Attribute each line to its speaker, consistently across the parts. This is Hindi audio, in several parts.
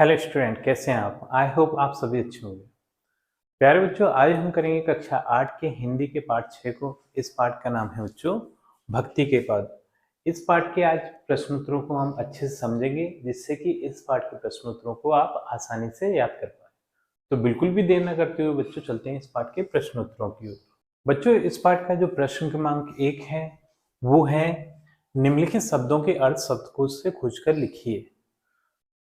Speaker 1: हेलो स्टूडेंट, कैसे हैं आप? आई होप आप सभी अच्छे होंगे। प्यारे बच्चों, आज हम करेंगे कक्षा 8 के हिंदी के पाठ 6 को। इस पाठ का नाम है बच्चों भक्ति के पद। इस पाठ के आज प्रश्नोत्तरों को हम अच्छे से समझेंगे, जिससे कि इस पाठ के प्रश्नोत्तरों को आप आसानी से याद कर पाए। तो बिल्कुल भी देर न करते हुए बच्चों चलते हैं इस पाठ के प्रश्नोत्तरों की ओर। बच्चों, इस पाठ का जो प्रश्न क्रमांक 1 है वो है निम्नलिखित शब्दों के अर्थ शब्दकोश से खोजकर लिखिए।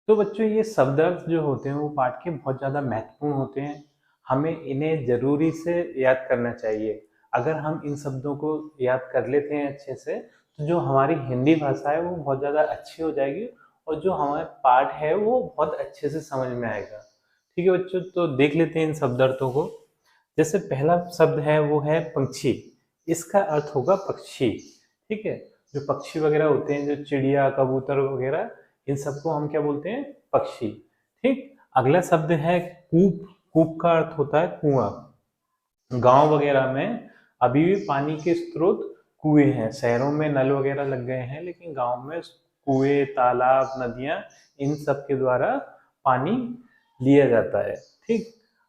Speaker 1: तो बच्चों, ये शब्द अर्थ जो होते हैं वो पाठ के बहुत ज़्यादा महत्वपूर्ण होते हैं। हमें इन्हें ज़रूरी से याद करना चाहिए। अगर हम इन शब्दों को याद कर लेते हैं अच्छे से, तो जो हमारी हिंदी भाषा है वो बहुत ज़्यादा अच्छी हो जाएगी और जो हमारा पाठ है वो बहुत अच्छे से समझ में आएगा। ठीक है बच्चों, तो देख लेते हैं इन शब्द अर्थों को। जैसे पहला शब्द है वो है पंछी। इसका अर्थ होगा पक्षी। ठीक है, जो पक्षी वगैरह होते हैं, जो चिड़िया कबूतर वगैरह, इन सबको हम क्या बोलते हैं? पक्षी। ठीक। अगला शब्द है कूप। कूप का अर्थ होता है कुआं। गांव वगैरह में अभी भी पानी के स्रोत कुएं हैं। शहरों में नल वगैरह लग गए हैं, लेकिन गांव में कुएं, तालाब, नदियां, इन सब के द्वारा पानी लिया जाता है। ठीक।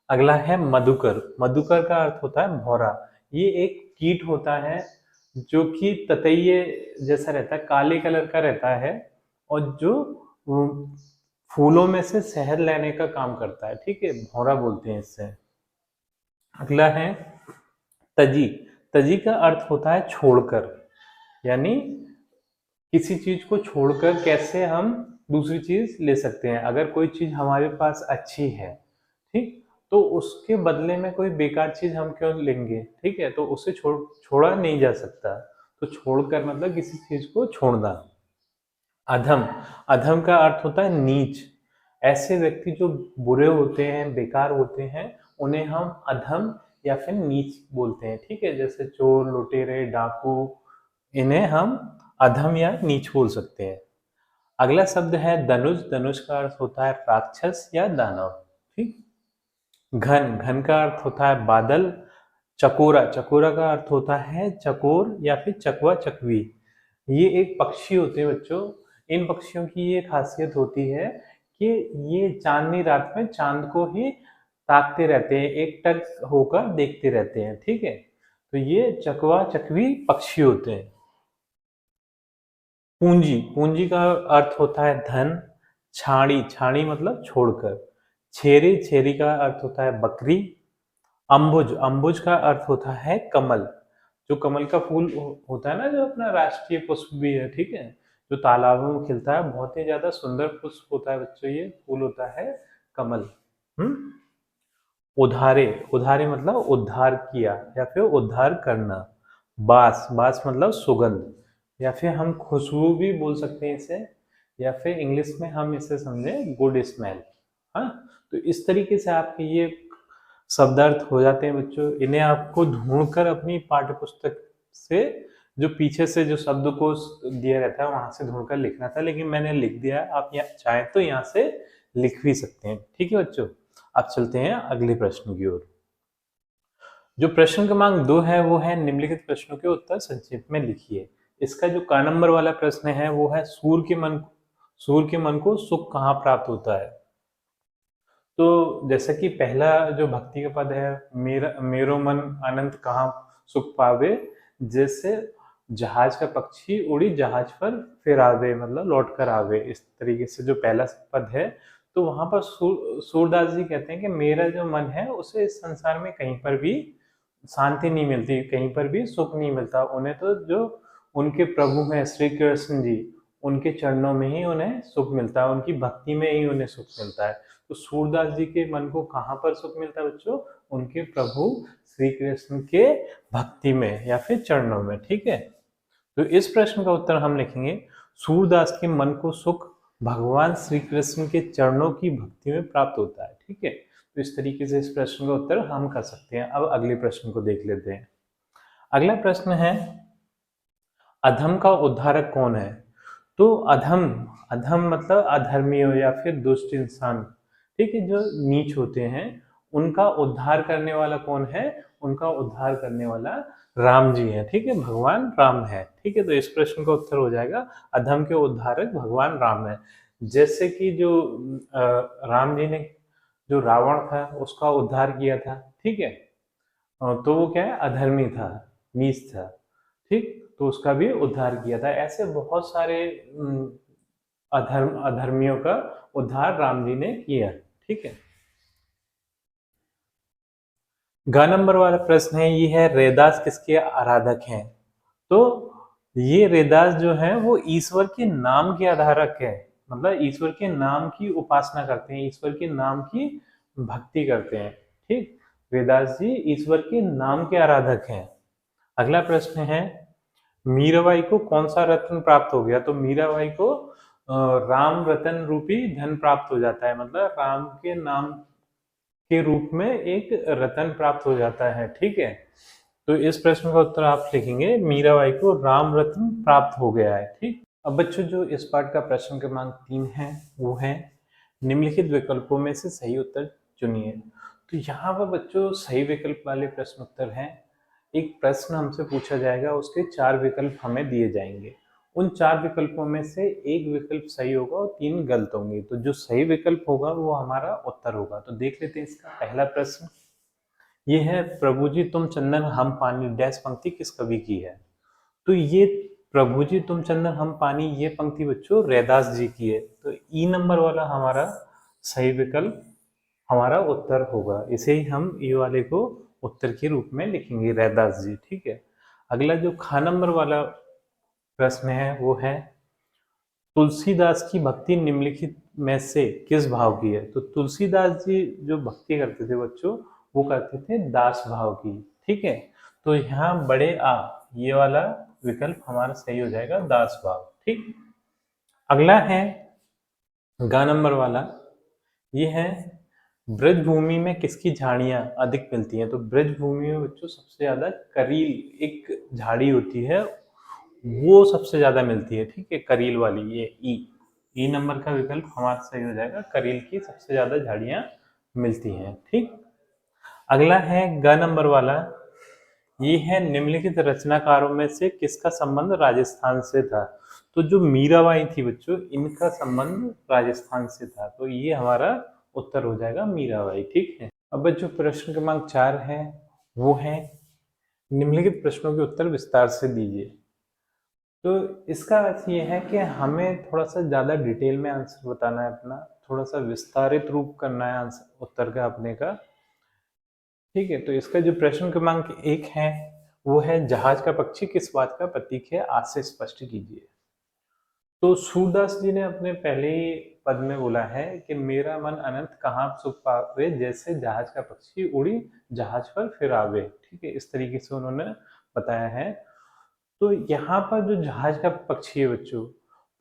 Speaker 1: अगला है मधुकर। मधुकर का अर्थ होता है भौरा। ये एक कीट होता है जो कि ततैये जैसा रहता है, काले कलर का रहता है और जो फूलों में से शहद लेने का काम करता है। ठीक है, भौरा बोलते हैं इससे। अगला है तजी। तजी का अर्थ होता है छोड़कर, यानी किसी चीज को छोड़कर कैसे हम दूसरी चीज ले सकते हैं। अगर कोई चीज हमारे पास अच्छी है, ठीक, तो उसके बदले में कोई बेकार चीज हम क्यों लेंगे? ठीक है, तो उसे छोड़ा नहीं जा सकता। तो छोड़कर मतलब किसी चीज को छोड़ना। अधम। अधम का अर्थ होता है नीच। ऐसे व्यक्ति जो बुरे होते हैं, बेकार होते हैं, उन्हें हम अधम या फिर नीच बोलते हैं। ठीक है, जैसे चोर, लुटेरे, डाकू, इन्हें हम अधम या नीच बोल सकते हैं। अगला शब्द है धनुष। धनुष का अर्थ होता है राक्षस या दानव। ठीक। घन। घन का अर्थ होता है बादल। चकोरा। चकोरा का अर्थ होता है चकोर या फिर चकवा, चकवी। ये एक पक्षी होते हैं बच्चों। इन पक्षियों की ये खासियत होती है कि ये चांदनी रात में चांद को ही ताकते रहते हैं, एकटक होकर देखते रहते हैं। ठीक है, तो ये चकवा चकवी पक्षी होते हैं। पूंजी। पूंजी का अर्थ होता है धन। छाड़ी। छाड़ी मतलब छोड़कर। छेरी। छेरी का अर्थ होता है बकरी। अम्बुज। अम्बुज का अर्थ होता है कमल। जो कमल का फूल होता है ना, जो अपना राष्ट्रीय पुष्प भी है। ठीक है, जो तालाबों में खिलता है, बहुत ही ज्यादा सुंदर पुष्प होता है बच्चों, ये फूल होता है कमल। उधारे। उधारे मतलब उद्धार किया या फिर उद्धार करना। बास। बास मतलब सुगंध या फिर हम खुशबू भी बोल सकते हैं इसे, या फिर इंग्लिश में हम इसे समझे गुड स्मेल। हाँ, तो इस तरीके से आपके ये शब्दार्थ हो जाते हैं बच्चों। इन्हें आपको ढूंढकर अपनी पाठ्य पुस्तक से, जो पीछे से जो शब्दकोश दिया रहता है वहां से ढूंढकर लिखना था, लेकिन मैंने लिख दिया है। आप यहाँ चाहें तो यहाँ से लिख भी सकते हैं। ठीक है बच्चों, अब चलते हैं अगले प्रश्न की ओर। जो प्रश्न क्रमांक 2 है वो है निम्नलिखित प्रश्नों के उत्तर संक्षेप में लिखिए। इसका जो क नंबर वाला प्रश्न है वो है सूर के मन को सुख कहाँ प्राप्त होता है। तो जैसा कि पहला जो भक्ति का पद है, मेरो मन अनंत कहाँ सुख पावे, जैसे जहाज का पक्षी उड़ी जहाज पर फिर आवे, मतलब लौट कर आवे। इस तरीके से जो पहला पद है, तो वहां पर सूरदास जी कहते हैं कि मेरा जो मन है उसे इस संसार में कहीं पर भी शांति नहीं मिलती, कहीं पर भी सुख नहीं मिलता। उन्हें तो जो उनके प्रभु हैं श्री कृष्ण जी, उनके चरणों में ही उन्हें सुख मिलता है, उनकी भक्ति में ही उन्हें सुख मिलता है। तो सूरदास जी के मन को कहाँ पर सुख मिलता है बच्चों? उनके प्रभु श्री कृष्ण के भक्ति में या फिर चरणों में। ठीक है, तो इस प्रश्न का उत्तर हम लिखेंगे सूरदास के मन को सुख भगवान श्री कृष्ण के चरणों की भक्ति में प्राप्त होता है। ठीक है, तो इस तरीके से इस प्रश्न का उत्तर हम कर सकते हैं। अब अगले प्रश्न को देख लेते हैं। अगला प्रश्न है अधम का उद्धारक कौन है? तो अधम, अधम मतलब अधर्मी हो या फिर दुष्ट इंसान। ठीक है, जो नीच होते हैं, उनका उद्धार करने वाला कौन है? उनका उद्धार करने वाला राम जी है। ठीक है, भगवान राम है। ठीक है, तो इस प्रश्न का उत्तर हो जाएगा अधम के उद्धारक भगवान राम है। जैसे कि जो राम जी ने जो रावण था उसका उद्धार किया था, ठीक है। तो वो क्या है, अधर्मी था, नीच था, ठीक, तो उसका भी उद्धार किया था। ऐसे बहुत सारे अधर्मियों का उद्धार राम जी ने किया, ठीक है। ग नंबर वाला प्रश्न है, ये है रैदास किसके आराधक हैं? तो ये रैदास जो है वो ईश्वर के नाम के आधारक है, मतलब ईश्वर के नाम की उपासना करते हैं, ईश्वर के नाम की भक्ति करते हैं, ठीक। रैदास जी ईश्वर के नाम के आराधक हैं। अगला प्रश्न है, मीराबाई को कौन सा रत्न प्राप्त हो गया? तो मीराबाई को राम रतन रूपी धन प्राप्त हो जाता है, मतलब राम के नाम के रूप में एक रतन प्राप्त हो जाता है, ठीक है। तो इस प्रश्न का उत्तर आप लिखेंगे, मीराबाई को राम रत्न प्राप्त हो गया है, ठीक। अब बच्चों जो इस पाठ का प्रश्न क्रमांक 3 है वो है, निम्नलिखित विकल्पों में से सही उत्तर चुनिए। तो यहाँ पर बच्चों सही विकल्प वाले प्रश्न उत्तर हैं। एक प्रश्न हमसे पूछा जाएगा, उसके 4 विकल्प हमें दिए जाएंगे। उन 4 विकल्पों में से एक विकल्प सही होगा और 3 गलत होंगे। तो जो सही विकल्प होगा वो हमारा उत्तर होगा। तो देख लेते हैं इसका पहला प्रश्न। ये है, प्रभु जी तुम चंदन हम पानी डैश पंक्ति किस कवि की है? तो ये प्रभु जी तुम चंदन हम पानी, ये पंक्ति बच्चों रैदास जी की है। तो ई नंबर वाला हमारा सही विकल्प हमारा उत्तर होगा। इसे ही हम ई वाले को उत्तर के रूप में लिखेंगे, रैदास जी, ठीक है। अगला जो खा नंबर वाला प्रश्न है वो है, तुलसीदास की भक्ति निम्नलिखित में से किस भाव की है? तो तुलसीदास जी जो भक्ति करते थे बच्चों, वो करते थे दास भाव की, ठीक है। तो यहाँ बड़े आ, ये वाला विकल्प हमारा सही हो जाएगा, दास भाव, ठीक। अगला है गा नंबर वाला, ये है, ब्रज भूमि में किसकी झाड़ियां अधिक मिलती हैं? तो ब्रज भूमि में बच्चों सबसे ज्यादा करील एक झाड़ी होती है, वो सबसे ज्यादा मिलती है, ठीक है, करील वाली, ये ई ई नंबर का विकल्प हमारा सही हो जाएगा, करील की सबसे ज्यादा झाड़ियां मिलती हैं, ठीक। अगला है ग नंबर वाला, ये है, निम्नलिखित रचनाकारों में से किसका संबंध राजस्थान से था? तो जो मीराबाई थी बच्चों, इनका संबंध राजस्थान से था, तो ये हमारा उत्तर हो जाएगा मीराबाई, ठीक है। अब बच्चों प्रश्न क्रमांक 4 है वो है, निम्नलिखित प्रश्नों के उत्तर विस्तार से दीजिए। तो इसका अर्थ ये है कि हमें थोड़ा सा ज़्यादा डिटेल में आंसर बताना है अपना, थोड़ा सा विस्तारित रूप करना है आंसर उत्तर का अपने का, ठीक है। तो इसका जो प्रश्न क्रमांक 1 है वो है, जहाज का पक्षी किस बात का प्रतीक है? आज से स्पष्ट कीजिए। तो सूरदास जी ने अपने पहले ही पद में बोला है कि मेरा मन अनंत कहाँ सुख पावे, जैसे जहाज का पक्षी उड़ी जहाज पर फिर आवे, ठीक है, इस तरीके से उन्होंने बताया है। तो यहाँ पर जो जहाज का पक्षी है बच्चों,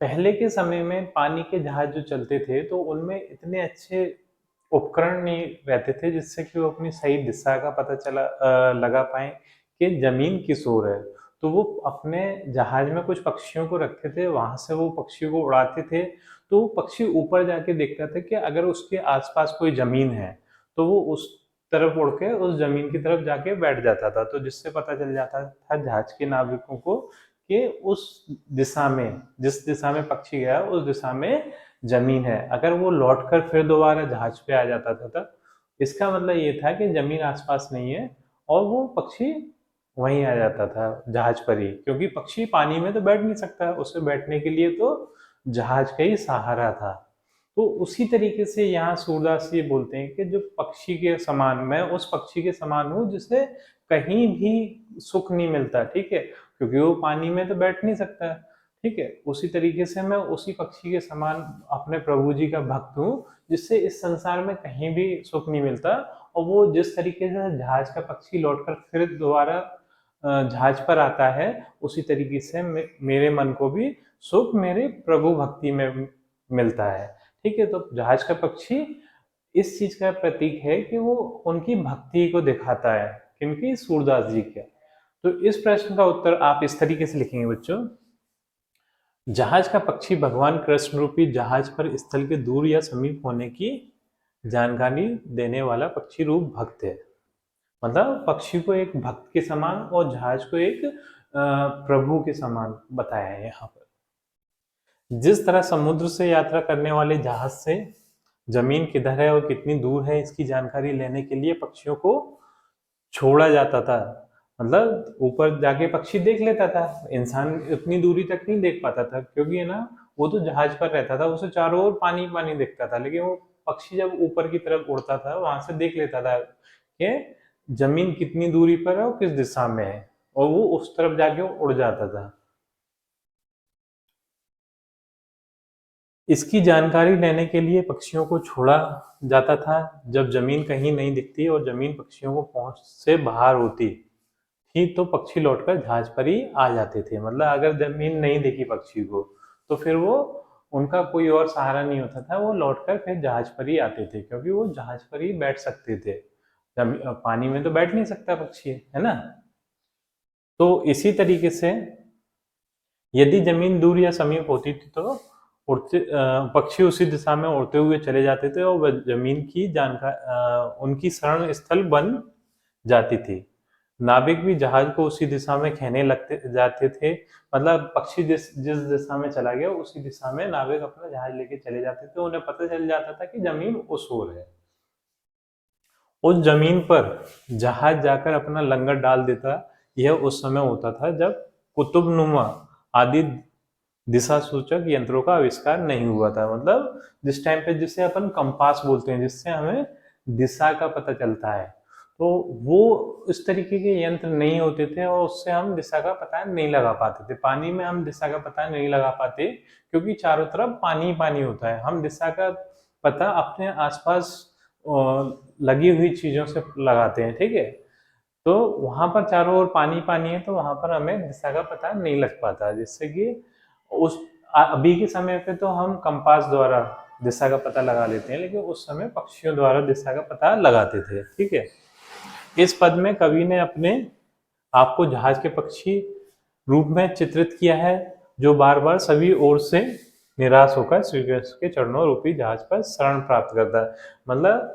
Speaker 1: पहले के समय में पानी के जहाज जो चलते थे तो उनमें इतने अच्छे उपकरण नहीं रहते थे जिससे कि वो अपनी सही दिशा का पता लगा पाए कि जमीन किस ओर है। तो वो अपने जहाज में कुछ पक्षियों को रखते थे, वहां से वो पक्षियों को उड़ाते थे। तो वो पक्षी ऊपर जाके देखता था कि अगर उसके आसपास कोई जमीन है तो वो उस तरफ उड़ के उस जमीन की तरफ जाके बैठ जाता था, तो जिससे पता चल जाता था जहाज के नाविकों को कि उस दिशा में, जिस दिशा में पक्षी गया उस दिशा में जमीन है। अगर वो लौटकर फिर दोबारा जहाज पे आ जाता था तब इसका मतलब ये था कि जमीन आसपास नहीं है, और वो पक्षी वहीं आ जाता था जहाज पर ही, क्योंकि पक्षी पानी में तो बैठ नहीं सकता, उसे बैठने के लिए तो जहाज का ही सहारा था। तो उसी तरीके से यहाँ सूरदास ये बोलते हैं कि जो पक्षी के समान, मैं उस पक्षी के समान हूँ जिसे कहीं भी सुख नहीं मिलता, ठीक है, क्योंकि वो पानी में तो बैठ नहीं सकता, ठीक है। उसी तरीके से मैं उसी पक्षी के समान अपने प्रभु जी का भक्त हूँ, जिससे इस संसार में कहीं भी सुख नहीं मिलता। और वो जिस तरीके से जहाज का पक्षी लौटकर फिर दोबारा जहाज पर आता है, उसी तरीके से मेरे मन को भी सुख मेरे प्रभु भक्ति में मिलता है, ठीक है। तो जहाज का पक्षी इस चीज का प्रतीक है कि वो उनकी भक्ति को दिखाता है, क्योंकि सूरदास जी का। तो इस प्रश्न का उत्तर आप इस तरीके से लिखेंगे बच्चों, जहाज का पक्षी भगवान कृष्ण रूपी जहाज पर स्थल के दूर या समीप होने की जानकारी देने वाला पक्षी रूप भक्त है। मतलब पक्षी को एक भक्त के समान और जहाज को एक प्रभु के समान बताया है यहाँ पर। जिस तरह समुद्र से यात्रा करने वाले जहाज से जमीन किधर है और कितनी दूर है इसकी जानकारी लेने के लिए पक्षियों को छोड़ा जाता था। मतलब ऊपर जाके पक्षी देख लेता था, इंसान उतनी दूरी तक नहीं देख पाता था, क्योंकि है ना वो तो जहाज पर रहता था, उसे चारों ओर पानी पानी दिखता था। लेकिन वो पक्षी जब ऊपर की तरफ उड़ता था वहां से देख लेता था कि जमीन कितनी दूरी पर है और किस दिशा में है, और वो उस तरफ जाके उड़ जाता था। इसकी जानकारी लेने के लिए पक्षियों को छोड़ा जाता था जब जमीन कहीं नहीं दिखती और जमीन पक्षियों को पहुंच से बाहर होती थी, तो पक्षी लौटकर जहाज पर ही आ जाते थे। मतलब अगर जमीन नहीं दिखी पक्षी को तो फिर वो उनका कोई और सहारा नहीं होता था, वो लौटकर फिर जहाज पर ही आते थे, क्योंकि वो जहाज पर ही बैठ सकते थे। पानी में तो बैठ नहीं सकता पक्षी, है ना। तो इसी तरीके से यदि जमीन दूर या समीप होती थी तो पक्षी उसी दिशा में उड़ते हुए चले जाते थे और वह जमीन की जानकारी उनकी शरण स्थल बन जाती थी। नाविक भी जहाज को उसी दिशा में खेने लगते जाते थे। मतलब पक्षी जिस जिस दिशा में चला गया उसी दिशा में नाविक अपना जहाज लेके चले जाते थे। उन्हें पता चल जाता था कि जमीन उस ओर है। उस जमीन पर जहाज जाकर अपना लंगर डाल देता। यह उस समय होता था जब कुतुबनुमा आदि दिशा सूचक यंत्रों का आविष्कार नहीं हुआ था। मतलब जिस टाइम पे, जिसे अपन कंपास बोलते हैं, जिससे हमें दिशा का पता चलता है, तो वो इस तरीके के यंत्र नहीं होते थे और उससे हम दिशा का पता नहीं लगा पाते थे। पानी में हम दिशा का पता नहीं लगा पाते क्योंकि चारों तरफ पानी ही पानी होता है। हम दिशा का पता अपने आसपास लगी हुई चीजों से लगाते हैं, ठीक है। तो वहां पर चारों ओर पानी पानी है, तो वहां पर हमें दिशा का पता नहीं लग पाता, जिससे कि उस अभी के समय पे तो हम कंपास द्वारा दिशा का पता लगा लेते हैं, लेकिन उस समय पक्षियों द्वारा दिशा का पता लगाते थे, ठीक है। इस पद में कवि ने अपने आप को जहाज के पक्षी रूप में चित्रित किया है, जो बार बार सभी ओर से निराश होकर श्री कृष्ण के चरणों रूपी जहाज पर शरण प्राप्त करता है। मतलब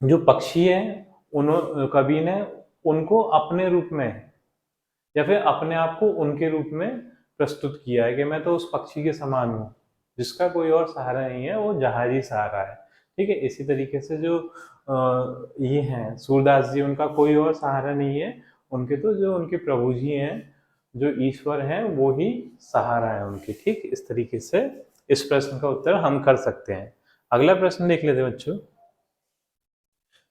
Speaker 1: जो पक्षी है, उन्होंने कवि ने उनको अपने रूप में या फिर अपने आप को उनके रूप में प्रस्तुत किया है कि मैं तो उस पक्षी के समान हूँ जिसका कोई और सहारा नहीं है, वो जहाज ही सहारा है, ठीक है। इसी तरीके से जो ये हैं सूरदास जी, उनका कोई और सहारा नहीं है, उनके तो जो उनके प्रभु जी हैं, जो ईश्वर हैं, वो ही सहारा है उनके, ठीक। इस तरीके से इस प्रश्न का उत्तर हम कर सकते हैं। अगला प्रश्न देख लेते हैं बच्चों।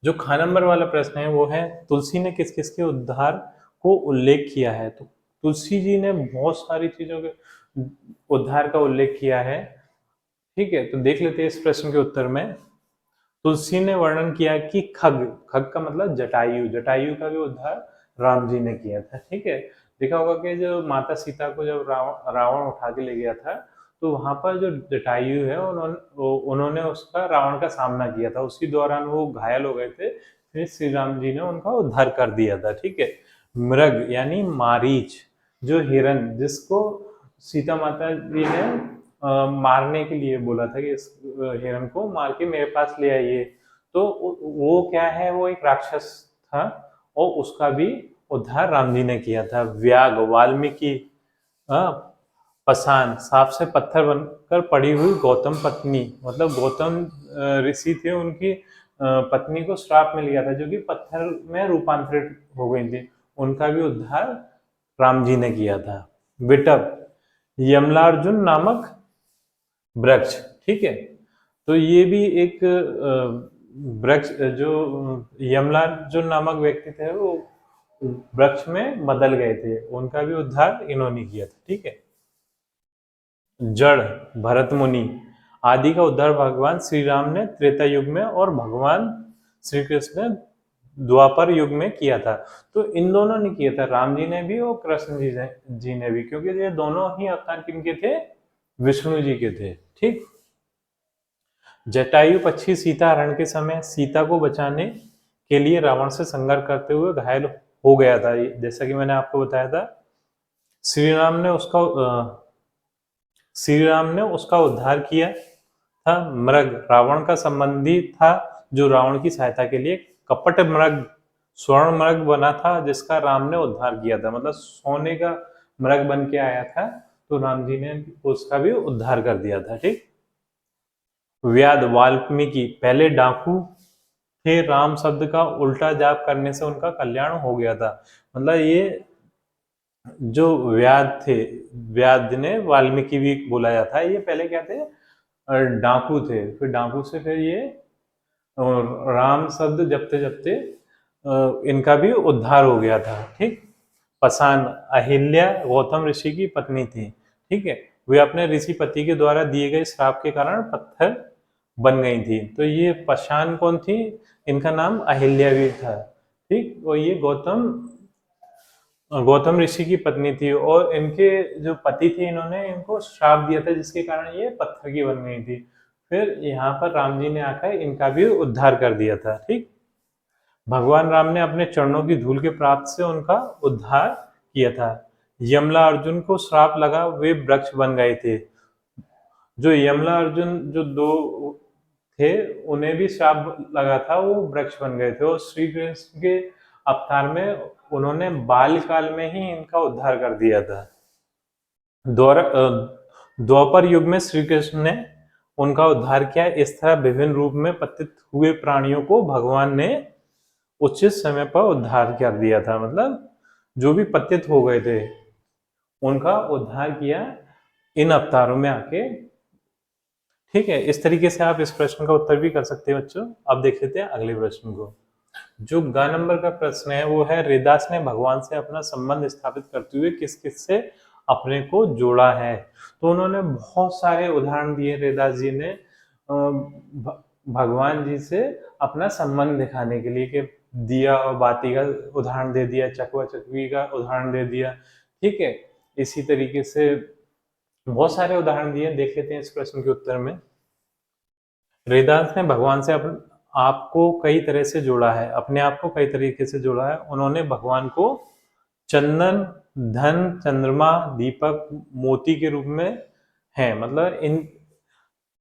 Speaker 1: जो खा नंबर वाला प्रश्न है वो है, तुलसी ने किस किस के उद्धार को उल्लेख किया है। तो तुलसी जी ने बहुत सारी चीजों के उद्धार का उल्लेख किया है, ठीक है। तो देख लेते हैं इस प्रश्न के उत्तर में। तुलसी ने वर्णन किया कि खग, खग का मतलब जटायु, जटायु का भी उद्धार राम जी ने किया था, ठीक है। देखा होगा कि जो माता सीता को जब रावण उठा के ले गया था, तो वहां पर जो जटायु है उन्होंने उसका रावण का सामना किया था। उसी दौरान वो घायल हो गए थे, फिर श्री राम जी ने उनका उद्धार कर दिया था, ठीक है। मृग यानी मारीच, जो हिरण, जिसको सीता माता जी ने मारने के लिए बोला था कि इस हिरण को मार के मेरे पास ले आइए, तो वो क्या है, वो एक राक्षस था और उसका भी उद्धार राम जी ने किया था। व्याग, वाल्मीकि, पाषाण, सांप से पत्थर बनकर पड़ी हुई गौतम पत्नी, मतलब गौतम ऋषि थे, उनकी पत्नी को श्राप मिल गया था जो कि पत्थर में रूपांतरित हो गई थी, उनका भी उद्धार राम जी ने किया था। विटप, यमलार्जुन नामक वृक्ष, ठीक है। तो ये भी एक वृक्ष, जो यमलार्जुन नामक व्यक्ति थे वो वृक्ष में बदल गए थे, उनका भी उद्धार इन्होंने किया था, ठीक है। जड़, भरत मुनि आदि का उद्धार भगवान श्री राम ने त्रेता युग में और भगवान श्री कृष्ण ने द्वापर युग में किया था। तो इन दोनों ने किया था, राम जी ने भी और कृष्ण जी ने भी, क्योंकि ये दोनों ही अवतार किनके थे, विष्णु जी के थे, ठीक। जटायु पक्षी सीता हरण के समय सीता को बचाने के लिए रावण से संघर्ष करते हुए घायल हो गया था, जैसा कि मैंने आपको बताया था। श्री राम ने उसका श्री राम ने उसका उद्धार किया था। मृग रावण का संबंधी था, जो रावण की सहायता के लिए कपट मृग, स्वर्ण मृग बना था, जिसका राम ने उद्धार किया था। मतलब सोने का मृग बन के आया था, तो राम जी ने उसका भी उद्धार कर दिया था। ठीक। व्याध वाल्मीकि पहले डाकू थे, राम शब्द का उल्टा जाप करने से उनका कल्याण हो गया था। मतलब ये जो व्याध थे, व्याध ने वाल्मीकि भी बोला जाता है, ये पहले क्या थे, डाकू थे। फिर डाकू से फिर ये राम शब्द जपते जपते इनका भी उद्धार हो गया था। ठीक। पसान अहिल्या गौतम ऋषि की पत्नी थी। ठीक है। वे अपने ऋषि पति के द्वारा दिए गए श्राप के कारण पत्थर बन गई थी। तो ये पशान कौन थी, इनका नाम अहिल्या भी था। ठीक। और ये गौतम ऋषि की पत्नी थी, और इनके जो पति थे इन्होंने इनको श्राप दिया था, जिसके कारण ये पत्थर की बन गई थी। फिर यहाँ पर राम जी ने आकर इनका भी उद्धार कर दिया था। ठीक। भगवान राम ने अपने चरणों की धूल के प्राप्त से उनका उद्धार किया था। यमला अर्जुन को श्राप लगा, वे वृक्ष बन गए थे। जो यमला अर्जुन जो दो थे, उन्हें भी श्राप लगा था, वो वृक्ष बन गए थे। और श्री कृष्ण के अवतार में उन्होंने बाल काल में ही इनका उद्धार कर दिया था। द्वापर युग में श्री कृष्ण ने उनका उद्धार किया। इस तरह विभिन्न रूप में पतित हुए प्राणियों को भगवान ने उचित समय पर उद्धार कर दिया था। मतलब जो भी पतित हो गए थे उनका उद्धार किया इन अवतारों में आके। ठीक है। इस तरीके से आप इस प्रश्न का उत्तर भी कर सकते हैं बच्चों। अब देख लेते हैं अगले प्रश्न को। जो ग नंबर का प्रश्न है वो है, रेदास ने भगवान से अपना संबंध स्थापित करते हुए किस किस से अपने को जोड़ा है। तो उन्होंने बहुत सारे उदाहरण दिए रेदास जी ने भगवान जी से अपना संबंध दिखाने के लिए, कि दिया और बाती का उदाहरण दे दिया, चकवा चकवी का उदाहरण दे दिया। ठीक है। इसी तरीके से बहुत सारे उदाहरण दिए, देख लेते हैं इस प्रश्न के उत्तर में। रेदास ने भगवान से आपको कई तरह से जोड़ा है, अपने आप को कई तरीके से जोड़ा है। उन्होंने भगवान को चंदन, धन, चंद्रमा, दीपक, मोती के रूप में है। मतलब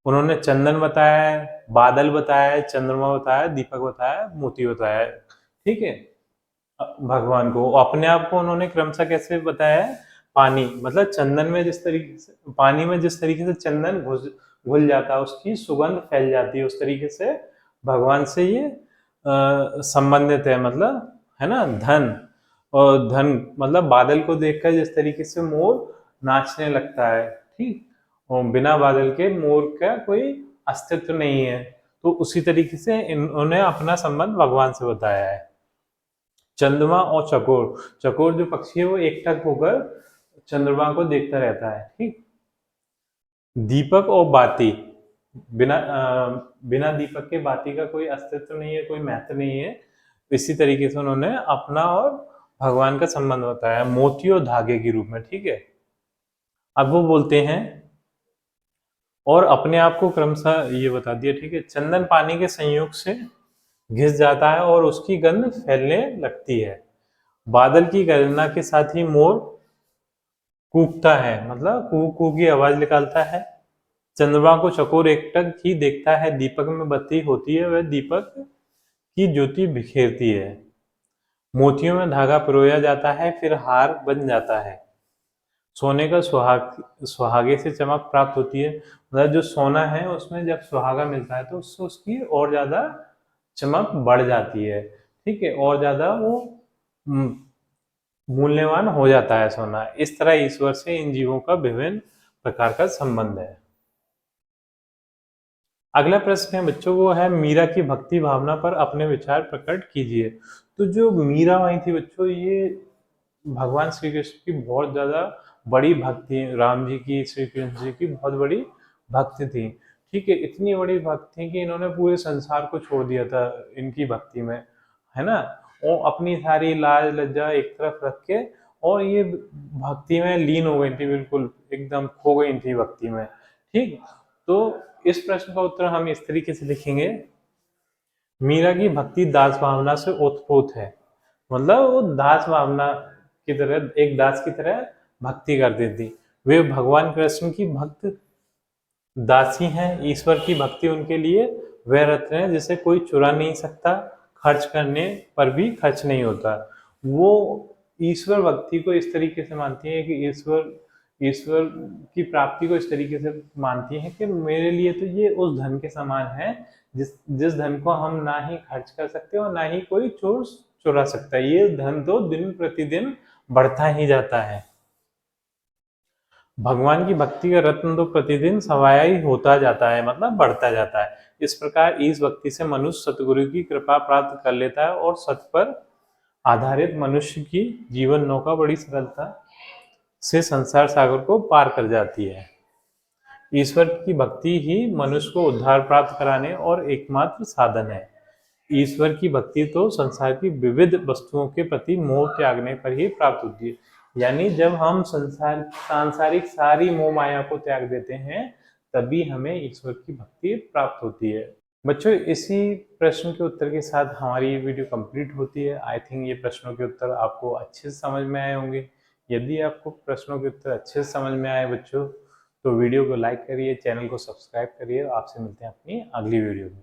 Speaker 1: उन्होंने चंदन बताया है, बादल बताया है, चंद्रमा बताया, दीपक बताया, मोती बताया है। ठीक है। भगवान को अपने आप को उन्होंने क्रमशः कैसे बताया है, पानी, मतलब चंदन में जिस तरीके से, पानी में जिस तरीके से चंदन घुल जाता है, उसकी सुगंध फैल जाती है, उस तरीके से भगवान से ये संबंधित है। मतलब है ना, धन, और धन मतलब बादल को देखकर जिस तरीके से मोर नाचने लगता है। ठीक। और बिना बादल के मोर का कोई अस्तित्व नहीं है। तो उसी तरीके से इन्होंने अपना संबंध भगवान से बताया है। चंद्रमा और चकोर, चकोर जो पक्षी है वो एकटक होकर चंद्रमा को देखता रहता है। ठीक। दीपक और बाती, बिना दीपक के बाती का कोई अस्तित्व नहीं है, कोई महत्व नहीं है। इसी तरीके से उन्होंने अपना और भगवान का संबंध बताया, मोती और धागे के रूप में। ठीक है। अब वो बोलते हैं, और अपने आप को क्रमशः ये बता दिया। ठीक है। चंदन पानी के संयोग से घिस जाता है और उसकी गंध फैलने लगती है। बादल की गर्जना के साथ ही मोर कूकता है, मतलब कू कू की आवाज निकालता है। चंद्रमा को चकोर एकटक ही देखता है। दीपक में बत्ती होती है, वह दीपक की ज्योति बिखेरती है। मोतियों में धागा पिरोया जाता है, फिर हार बन जाता है। सोने का सुहागे से चमक प्राप्त होती है। मतलब जो सोना है उसमें जब सुहागा मिलता है तो उससे उसकी और ज्यादा चमक बढ़ जाती है। ठीक है। और ज्यादा वो मूल्यवान हो जाता है सोना। इस तरह ईश्वर से इन जीवों का विभिन्न प्रकार का संबंध है। अगला प्रश्न है बच्चों, वो है, मीरा की भक्ति भावना पर अपने विचार प्रकट कीजिए। तो जो मीरा माई थी बच्चों, ये भगवान श्री कृष्ण की बहुत ज्यादा बड़ी भक्ति, राम जी की, श्री कृष्ण जी की बहुत बड़ी भक्ति थी। ठीक है। इतनी बड़ी भक्ति थी कि इन्होंने पूरे संसार को छोड़ दिया था इनकी भक्ति में, है ना। और अपनी सारी लाज लज्जा एक तरफ रख के, और ये भक्ति में लीन हो गई थी, बिल्कुल एकदम खो गई थी भक्ति में। ठीक। तो इस प्रश्न का उत्तर हम इस तरीके से लिखेंगे, मीरा की भक्ति दास भावना से ओतप्रोत है। मतलब वो दास भावना की तरह, एक दास की तरह भक्ति करती थी। वे भगवान कृष्ण की भक्त दासी हैं। ईश्वर की भक्ति उनके लिए वह रत्न है जिसे कोई चुरा नहीं सकता, खर्च करने पर भी खर्च नहीं होता। वो ईश्वर भक्ति को इस तरीके से मानती है कि ईश्वर की प्राप्ति को इस तरीके से मानती हैं कि मेरे लिए तो ये उस धन के समान है जिस जिस धन को हम ना ही खर्च कर सकते और ना ही कोई चोर चुरा सकता है। ये धन तो दिन प्रतिदिन बढ़ता ही जाता है। भगवान की भक्ति का रत्न तो प्रतिदिन सवाया ही होता जाता है, मतलब बढ़ता जाता है। इस प्रकार इस भक्ति से मनुष्य सतगुरु की कृपा प्राप्त कर लेता है और सत पर आधारित मनुष्य की जीवन नौका बड़ी सरलता से संसार सागर को पार कर जाती है। ईश्वर की भक्ति ही मनुष्य को उद्धार प्राप्त कराने और एकमात्र साधन है। ईश्वर की भक्ति तो संसार की विविध वस्तुओं के प्रति मोह त्यागने पर ही प्राप्त होती है। यानी जब हम सांसारिक सारी मोह माया को त्याग देते हैं तभी हमें ईश्वर की भक्ति प्राप्त होती है। बच्चों, इसी प्रश्न के उत्तर के साथ हमारी ये वीडियो कंप्लीट होती है। आई थिंक ये प्रश्नों के उत्तर आपको अच्छे से समझ में आए होंगे। यदि आपको प्रश्नों के उत्तर अच्छे से समझ में आए बच्चों, तो वीडियो को लाइक करिए, चैनल को सब्सक्राइब करिए। आपसे मिलते हैं अपनी अगली वीडियो में।